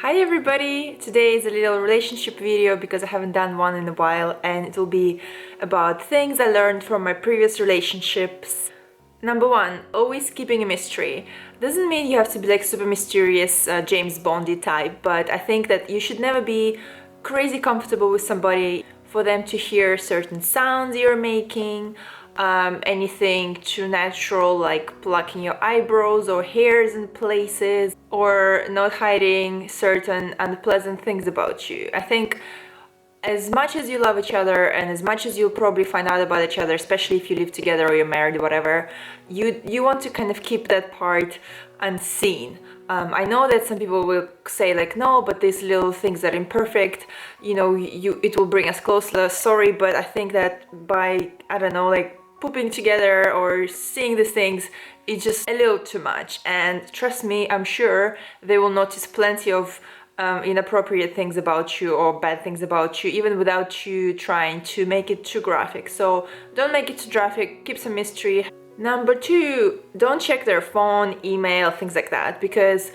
Hi everybody! Today is a little relationship video because I haven't done one in a while, and it will be about things I learned from my previous relationships. Number one, always keeping a mystery. Doesn't mean you have to be like super mysterious James Bondy type, but I think that you should never be crazy comfortable with somebody for them to hear certain sounds you're making, anything too natural like plucking your eyebrows or hairs in places, or not hiding certain unpleasant things about you. I think as much as you love each other and as much as you'll probably find out about each other, especially if you live together or you're married or whatever, you want to kind of keep that part unseen. I know that some people will say like, no, but these little things are imperfect, it will bring us closer. Sorry, but I think that by, I don't know, like pooping together or seeing these things, it's just a little too much. And trust me, I'm sure they will notice plenty of inappropriate things about you or bad things about you, even without you trying to make it too graphic. So don't make it too graphic, keep some mystery. Number two, don't check their phone, email, things like that, because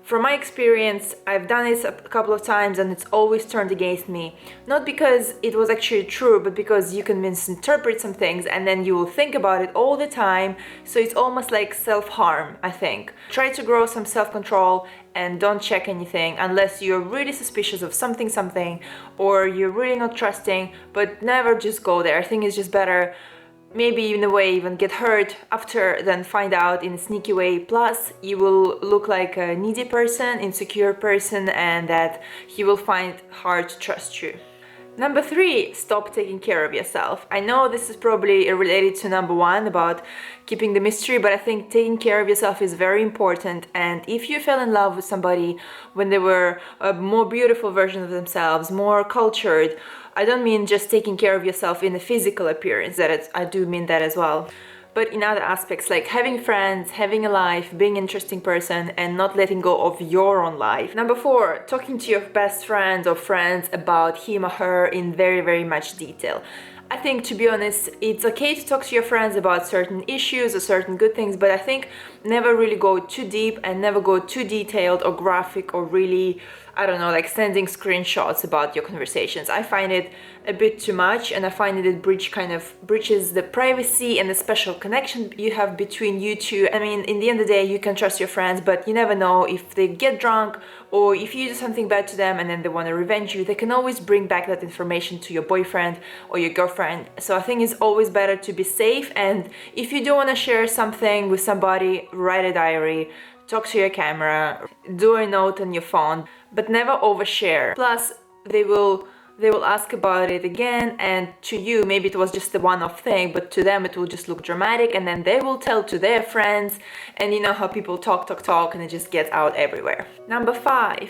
from my experience, I've done this a couple of times and it's always turned against me. Not because it was actually true, but because you can misinterpret some things and then you will think about it all the time. So it's almost like self-harm, I think. Try to grow some self-control and don't check anything unless you're really suspicious of something, or you're really not trusting, but never just go there. I think it's just better, maybe in a way even get hurt after than find out in a sneaky way. Plus you will look like a needy person, insecure person, and that he will find hard to trust you. Number three, stop taking care of yourself. I know this is probably related to number one about keeping the mystery, but I think taking care of yourself is very important. And if you fell in love with somebody when they were a more beautiful version of themselves, more cultured, I don't mean just taking care of yourself in the physical appearance, I do mean that as well, but in other aspects, like having friends, having a life, being an interesting person, and not letting go of your own life. Number four, talking to your best friends or friends about him or her in very, very much detail. I think, to be honest, it's okay to talk to your friends about certain issues or certain good things, but I think never really go too deep and never go too detailed or graphic or really, I don't know, like sending screenshots about your conversations. I find it a bit too much, and I find it breaches the privacy and the special connection you have between you two. I mean, in the end of the day, you can trust your friends, but you never know if they get drunk or if you do something bad to them and then they want to revenge you. They can always bring back that information to your boyfriend or your girlfriend. So I think it's always better to be safe, and if you do want to share something with somebody, write a diary, talk to your camera, do a note on your phone, but never overshare. Plus, they will ask about it again, and to you maybe it was just a one-off thing, but to them it will just look dramatic, and then they will tell to their friends, and you know how people talk and it just gets out everywhere. Number five,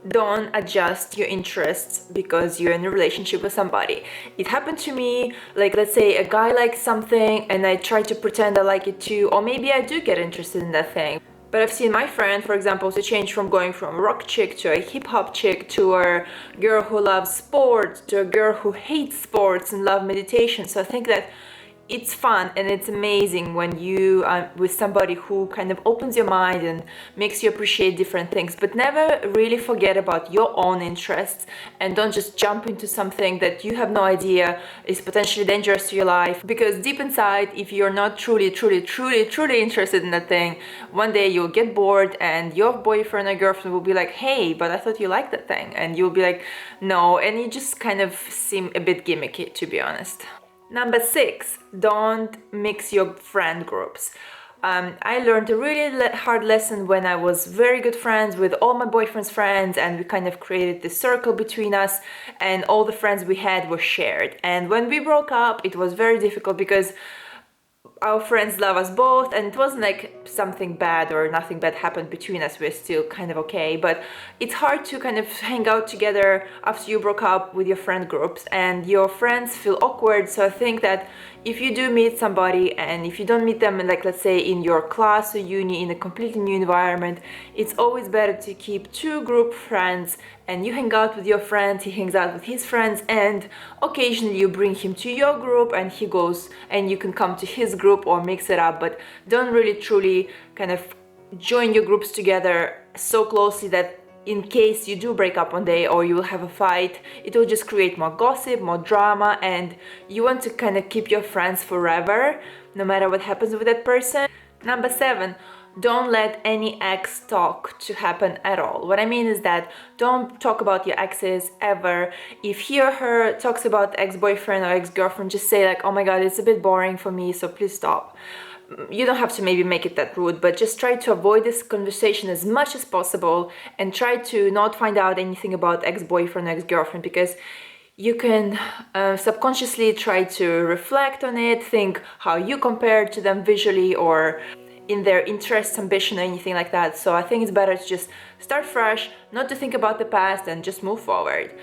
don't adjust your interests because you're in a relationship with somebody. It happened to me, like let's say a guy likes something and I try to pretend I like it too, or maybe I do get interested in that thing. But I've seen my friend, for example, to change from going from a rock chick to a hip-hop chick to a girl who loves sports to a girl who hates sports and loves meditation. So I think that it's fun and it's amazing when you are with somebody who kind of opens your mind and makes you appreciate different things, but never really forget about your own interests, and don't just jump into something that you have no idea is potentially dangerous to your life, because deep inside, if you're not truly interested in that thing, one day you'll get bored and your boyfriend or girlfriend will be like, hey, but I thought you liked that thing, and you'll be like, no, and you just kind of seem a bit gimmicky, to be honest. Number six, don't mix your friend groups. I learned a really hard lesson when I was very good friends with all my boyfriend's friends, and we kind of created this circle between us, and all the friends we had were shared. And when we broke up, it was very difficult because our friends love us both, and it wasn't like something bad or nothing bad happened between us. We're still kind of okay, but it's hard to kind of hang out together after you broke up with your friend groups and your friends feel awkward. So I think that if you do meet somebody, and if you don't meet them like let's say in your class or uni in a completely new environment, it's always better to keep two group friends, and you hang out with your friends, he hangs out with his friends, and occasionally you bring him to your group and he goes and you can come to his group or mix it up, but don't really truly kind of join your groups together so closely that in case you do break up one day or you will have a fight, it will just create more gossip, more drama, and you want to kind of keep your friends forever, no matter what happens with that person. Number 7, don't let any ex talk to happen at all. What I mean is that don't talk about your exes ever. If he or her talks about ex-boyfriend or ex-girlfriend, just say like, oh my god, it's a bit boring for me, so please stop. You don't have to maybe make it that rude, but just try to avoid this conversation as much as possible and try to not find out anything about ex-boyfriend or ex-girlfriend, because you can subconsciously try to reflect on it, think how you compare to them visually or in their interests, ambition, or anything like that. So I think it's better to just start fresh, not to think about the past, and just move forward.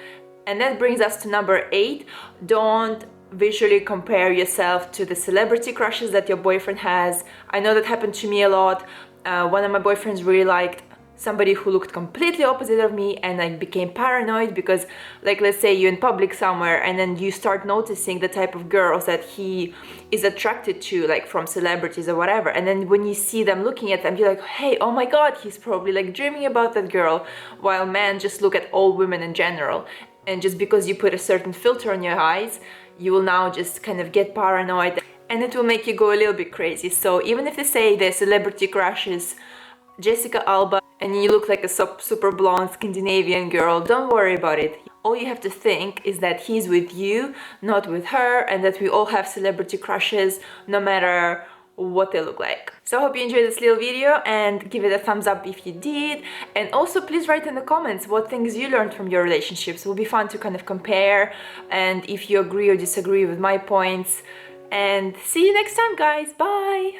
And that brings us to number 8. Don't visually compare yourself to the celebrity crushes that your boyfriend has. I know that happened to me a lot. One of my boyfriends really liked somebody who looked completely opposite of me, and I became paranoid because, like, let's say you're in public somewhere and then you start noticing the type of girls that he is attracted to, like from celebrities or whatever, and then when you see them looking at them, you're like, hey, oh my god, he's probably like dreaming about that girl, while men just look at all women in general. And just because you put a certain filter on your eyes, you will now just kind of get paranoid, and it will make you go a little bit crazy. So even if they say they're celebrity crushes, Jessica Alba, and you look like a super blonde Scandinavian girl, don't worry about it. All you have to think is that he's with you, not with her, and that we all have celebrity crushes, no matter what they look like. So I hope you enjoyed this little video, and give it a thumbs up if you did. And also please write in the comments what things you learned from your relationships. It will be fun to kind of compare, and if you agree or disagree with my points. And see you next time, guys. Bye!